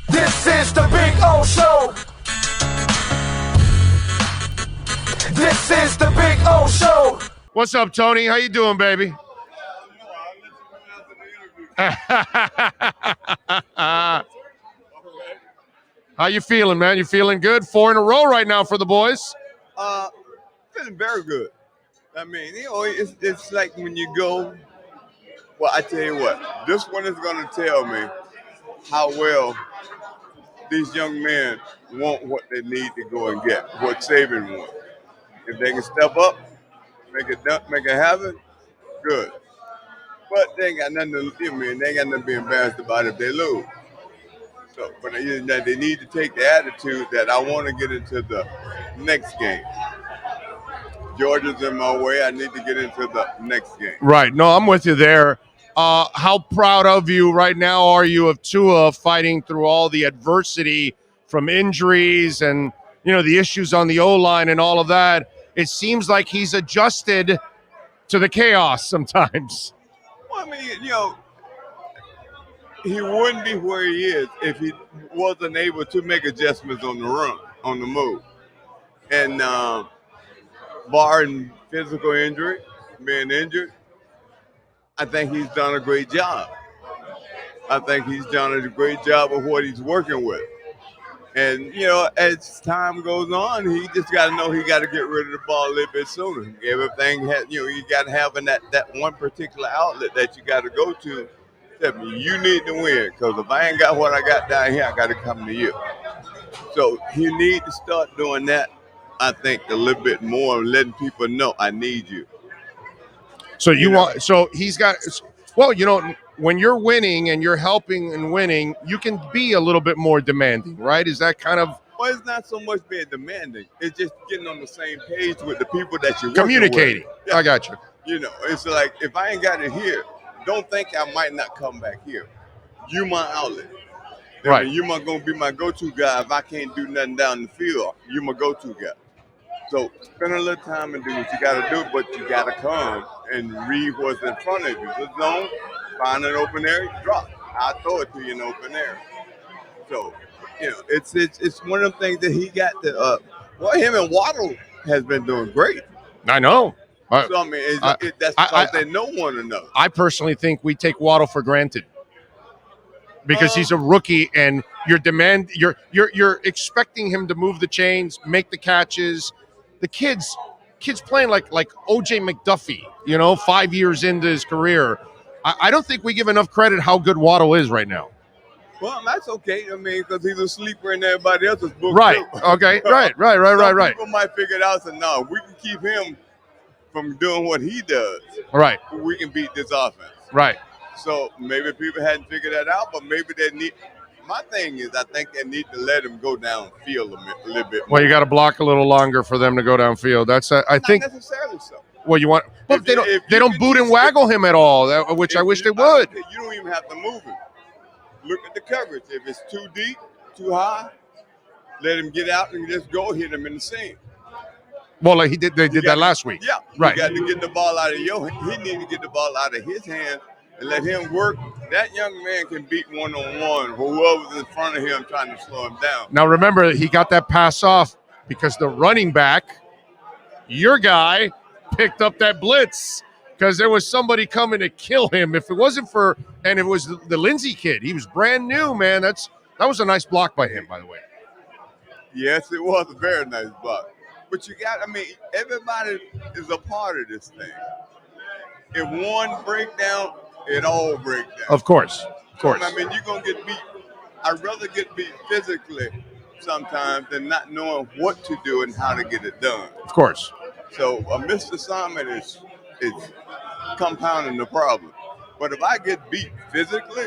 This is the Big O Show. This is the Big O Show. What's up, Tony? How you doing, baby? How you feeling, man? You feeling good? 4 in a row right now for the boys. Feeling very good. I mean, it's like when you go. Well, I tell you what, this one is going to tell me how well these young men want what they need to go and get, what Saban wants. If they can step up, make it happen, good. But they ain't got nothing to, they ain't got nothing to be embarrassed about if they lose. So, but they need to take the attitude that I want to get into the next game. Georgia's in my way. I need to get into the next game. Right. No, I'm with you there. How proud of you right now are you of Tua fighting through all the adversity from injuries and, the issues on the O-line and all of that? It seems like he's adjusted to the chaos sometimes. Well, I mean, he wouldn't be where he is if he wasn't able to make adjustments on the run, on the move. And barring physical injury, being injured, I think he's done a great job. I think he's done a great job of what he's working with. And, as time goes on, he just got to know he got to get rid of the ball a little bit sooner. Everything has, you got to have that one particular outlet that you got to go to. You need to win, because if I ain't got what I got down here, I got to come to you. So he need to start doing that, I think, a little bit more, letting people know I need you. So he's got, when you're winning and you're helping and winning, you can be a little bit more demanding, right? Is that kind of? Well, it's not so much being demanding. It's just getting on the same page with the people that you're communicating. Yeah. I got you. It's like, if I ain't got it here, don't think I might not come back here. You my outlet. Right. You my going to be my go-to guy. If I can't do nothing down the field, you my go-to guy. So spend a little time and do what you got to do, but you got to come and read what's in front of you. Just don't find an open area, drop. I'll throw it to you in the open area. So, it's one of the things that he got to, him and Waddle has been doing great. I know. So, I mean, that's because they know one another. I personally think we take Waddle for granted because he's a rookie, and you're expecting him to move the chains, make the catches. The kids playing like O.J. McDuffie, 5 years into his career. I don't think we give enough credit how good Waddle is right now. Well, that's okay. I mean, because he's a sleeper in everybody else's book. Right. Too. Okay. Right. People might figure it out and say, no, we can keep him from doing what he does. Right. We can beat this offense. Right. So maybe people hadn't figured that out, but maybe they need. My thing is, I think they need to let him go downfield a little bit more. Well, you got to block a little longer for them to go downfield. That's I think. Not necessarily so. Well, you want. Well, they don't boot and waggle him at all, which I wish they would. You don't even have to move him. Look at the coverage. If it's too deep, too high, let him get out and just go hit him in the seam. Well, like they did that last week. Yeah, right. You got to get the ball out of he need to get the ball out of his hand and let him work. That young man can beat one-on-one whoever's in front of him trying to slow him down. Now, remember, he got that pass off because the running back, your guy, picked up that blitz because there was somebody coming to kill him. If it wasn't for, and it was the Lindsey kid. He was brand new, man. That was a nice block by him, by the way. Yes, it was a very nice block. But everybody is a part of this thing. If one break down, it all breaks down. Of course. You're going to get beat. I'd rather get beat physically sometimes than not knowing what to do and how to get it done. Of course. So a missed assignment is compounding the problem. But if I get beat physically,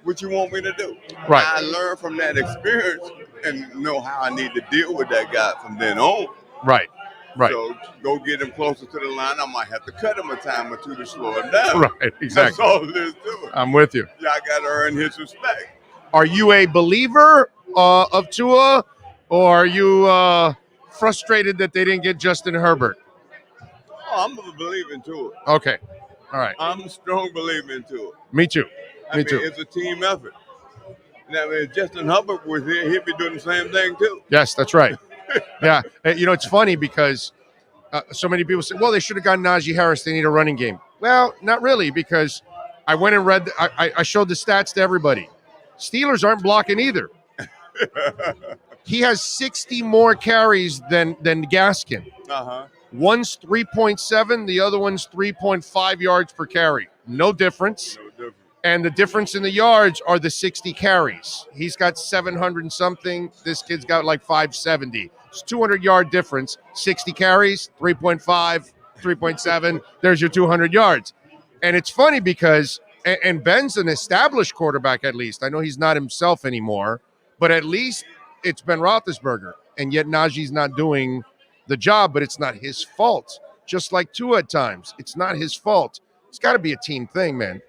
what you want me to do? Right. I learn from that experience and know how I need to deal with that guy from then on. Right. So go get him closer to the line. I might have to cut him a time or two to slow him down. Right, exactly. That's all it is to it. I'm with you. Yeah, I got to earn his respect. Are you a believer of Tua, or are you frustrated that they didn't get Justin Herbert? Oh, I'm a believer in Tua. Okay. All right. I'm a strong believer in Tua. Me too. I mean, it's a team effort. Now, if Justin Hubbard was here, he'd be doing the same thing too. Yes, that's right. Yeah. It's funny because so many people say, well, they should have gotten Najee Harris. They need a running game. Well, not really, because I went and read, I showed the stats to everybody. Steelers aren't blocking either. He has 60 more carries than Gaskin. Uh-huh. One's 3.7, the other one's 3.5 yards per carry. No difference. No difference. And the difference in the yards are the 60 carries. He's got 700 and something. This kid's got like 570. It's 200-yard difference. 60 carries, 3.5, 3.7. There's your 200 yards. And it's funny because, and Ben's an established quarterback at least. I know he's not himself anymore, but at least it's Ben Roethlisberger. And yet Najee's not doing the job, but it's not his fault. Just like Tua at times. It's not his fault. It's got to be a team thing, man.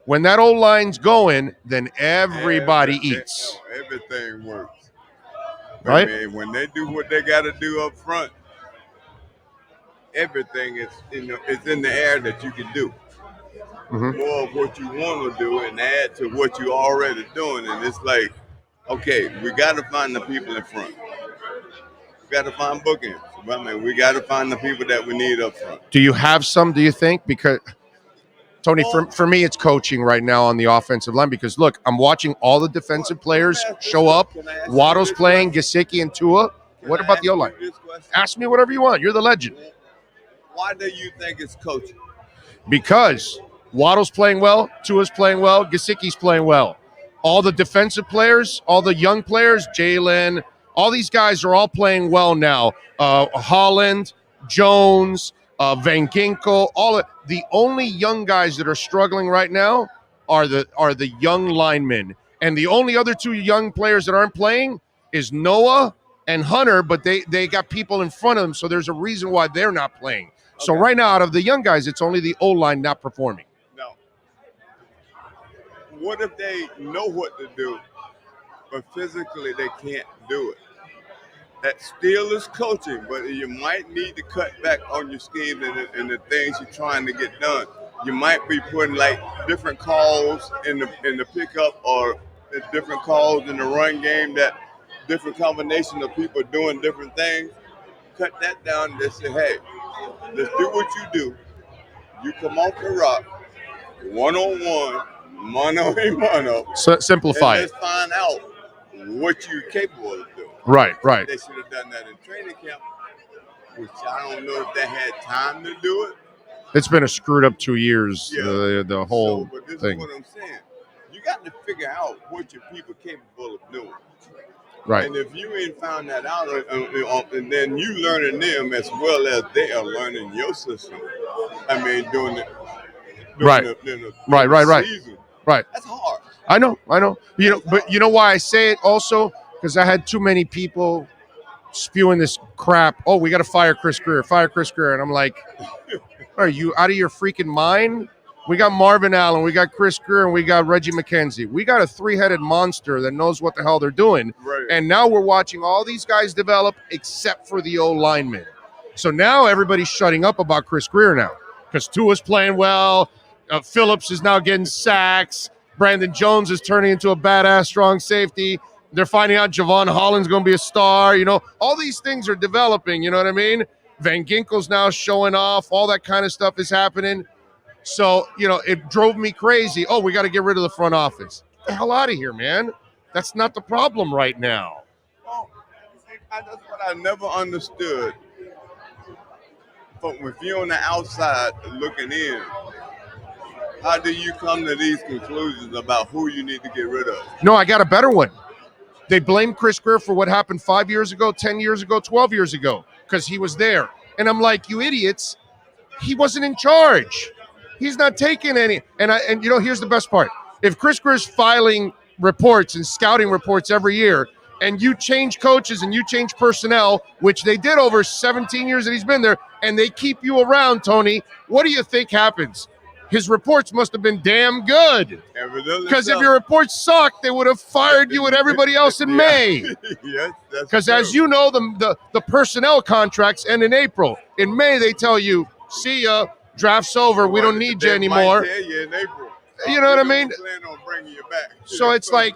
When that old line's going, then everybody eats. Everything works. Right? I mean, when they do what they got to do up front, everything is it's in the air that you can do. Mm-hmm. More of what you want to do and add to what you're already doing. And it's like, okay, we got to find the people in front. We got to find bookends. I mean, we got to find the people that we need up front. Do you have some, do you think? Because Tony, for me, it's coaching right now on the offensive line because, look, I'm watching all the defensive players show up. Waddle's playing, Gesicki and Tua. What about the O-line? Ask me whatever you want. You're the legend. Why do you think it's coaching? Because Waddle's playing well, Tua's playing well, Gesicki's playing well. All the defensive players, all the young players, Jalen, all these guys are all playing well now. Holland, Jones, Van Ginkel, the only young guys that are struggling right now are the young linemen. And the only other two young players that aren't playing is Noah and Hunter, but they got people in front of them, so there's a reason why they're not playing. Okay. So right now, out of the young guys, it's only the O-line not performing. No. What if they know what to do, but physically they can't do it? That still is coaching, but you might need to cut back on your scheme and the things you're trying to get done. You might be putting like different calls in the pickup or different calls in the run game, that different combination of people doing different things. Cut that down and just say, hey, let's do what you do. You come off the rock, one-on-one, mano-a-mano. So simplify it. Let's find out what you're capable of doing. Right. They should have done that in training camp, which I don't know if they had time to do it. It's been a screwed up 2 years, Yeah. the whole but this thing. is what I'm saying. You got to figure out what your people are capable of doing. Right. And if you ain't found that out, and then you learning them as well as they are learning your system. I mean, during the season. Right. That's hard. I know. But you know why I say it also? Because I had too many people spewing this crap. Oh, we got to fire Chris Greer. And I'm like, are you out of your freaking mind? We got Marvin Allen, we got Chris Greer, and we got Reggie McKenzie. We got a three-headed monster that knows what the hell they're doing. Right. And now we're watching all these guys develop except for the O-linemen. So now everybody's shutting up about Chris Greer now because Tua's playing well. Phillips is now getting sacks. Brandon Jones is turning into a badass strong safety. They're finding out Javon Holland's going to be a star. All these things are developing. You know what I mean? Van Ginkel's now showing off. All that kind of stuff is happening. So, it drove me crazy. Oh, we got to get rid of the front office. Get the hell out of here, man. That's not the problem right now. Well, that's what I never understood. But if you're on the outside looking in, how do you come to these conclusions about who you need to get rid of? No, I got a better one. They blame Chris Greer for what happened 5 years ago, 10 years ago, 12 years ago, because he was there. And I'm like, you idiots, he wasn't in charge. He's not taking any. And here's the best part. If Chris Greer's filing reports and scouting reports every year, and you change coaches and you change personnel, which they did over 17 years that he's been there, and they keep you around, Tony, what do you think happens? His reports must have been damn good. Because if your reports sucked, they would have fired you and everybody else in May. Yes, that's because as you know, the personnel contracts end in April. In May, they tell you, see ya, draft's over, we don't need you anymore. Might tell you in April. You know what I mean? Plan on bringing you back. So it's like,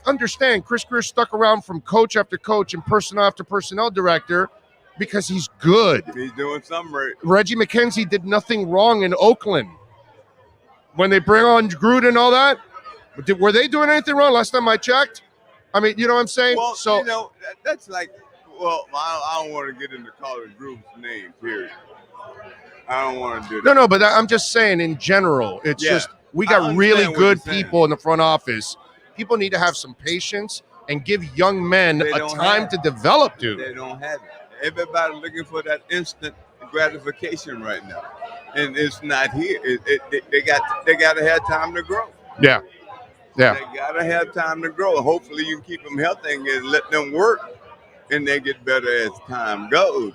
understand, Chris Greer stuck around from coach after coach and personnel after personnel director because he's good. He's doing something right. Reggie McKenzie did nothing wrong in Oakland. When they bring on Gruden and all that, were they doing anything wrong? Last time I checked. I mean, you know what I'm saying? Well, so you know, that's like, well, I don't want to get into calling Gruden's name, period. I don't want to do that. No, but I'm just saying in general, it's just we got really good people in the front office. People need to have some patience and give young men a time to develop, dude. They don't have it. Everybody's looking for that instant gratification right now, and it's not here. They got to have time to grow. Yeah. They got to have time to grow. Hopefully, you can keep them healthy and let them work, and they get better as time goes.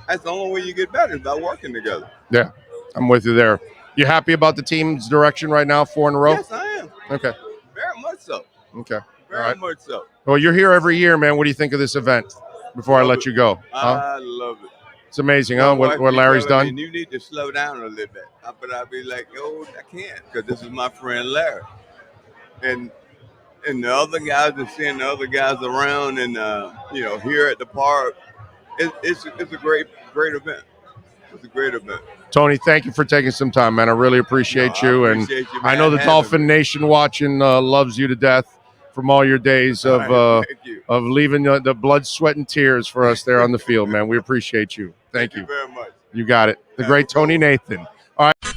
That's the only way you get better is by working together. Yeah, I'm with you there. You happy about the team's direction right now, 4 in a row? Yes, I am. Okay. Very much so. Okay. Very much so. Well, you're here every year, man. What do you think of this event before I let you go? I love it. It's amazing, huh? What Larry's done? And you need to slow down a little bit. But I'll be like, I can't, because this is my friend Larry. And the other guys are seeing the other guys around, and here at the park, it's a great event. It's a great event. Tony, thank you for taking some time, man. I really appreciate you. And I know the Dolphin Nation watching loves you to death from all your days of leaving the blood, sweat, and tears for us there on the field, man. We appreciate you. Thank you very much. You got it. The great Tony Nathan. All right.